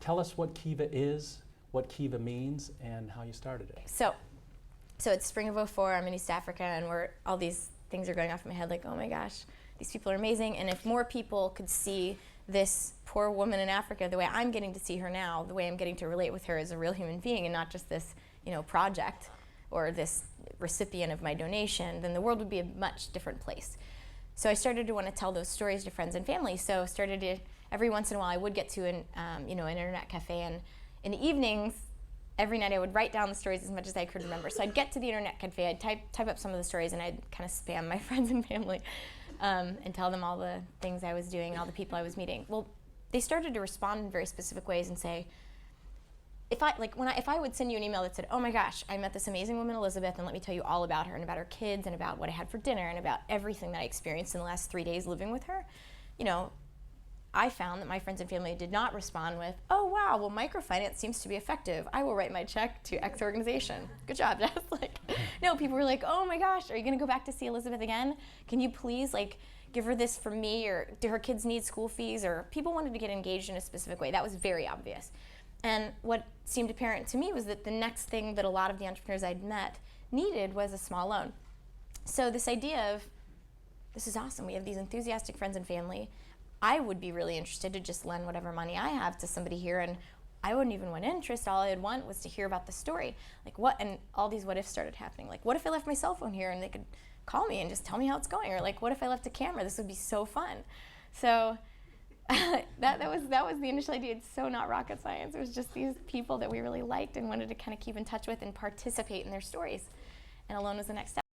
tell us what Kiva is, what Kiva means, and how you started it. So it's spring of '04, I'm in East Africa, and all these things are going off in my head, like, oh my gosh, these people are amazing, and if more people could see this poor woman in Africa the way I'm getting to see her now, the way I'm getting to relate with her as a real human being and not just this, project or this recipient of my donation, then the world would be a much different place. So I started to want to tell those stories to friends and family. So started to, every once in a while I would get to an internet cafe, and in the evenings, every night I would write down the stories as much as I could remember. So I'd get to the internet cafe, I'd type up some of the stories, and I'd kind of spam my friends and family and tell them all the things I was doing, all the people I was meeting. Well, they started to respond in very specific ways and say, if I would send you an email that said, oh my gosh, I met this amazing woman, Elizabeth, and let me tell you all about her and about her kids and about what I had for dinner and about everything that I experienced in the last 3 days living with her, I found that my friends and family did not respond with, oh wow, well microfinance seems to be effective. I will write my check to X organization. Good job, Jess. No, people were like, oh my gosh, are you gonna go back to see Elizabeth again? Can you please give her this from me, or do her kids need school fees? Or people wanted to get engaged in a specific way. That was very obvious. And what seemed apparent to me was that the next thing that a lot of the entrepreneurs I'd met needed was a small loan. So this idea of, this is awesome, we have these enthusiastic friends and family. I would be really interested to just lend whatever money I have to somebody here, and I wouldn't even want interest. All I'd want was to hear about the story. And all these what ifs started happening. What if I left my cell phone here and they could call me and just tell me how it's going? Or what if I left a camera? This would be so fun. So that was the initial idea. It's so not rocket science. It was just these people that we really liked and wanted to kind of keep in touch with and participate in their stories. And a loan was the next step.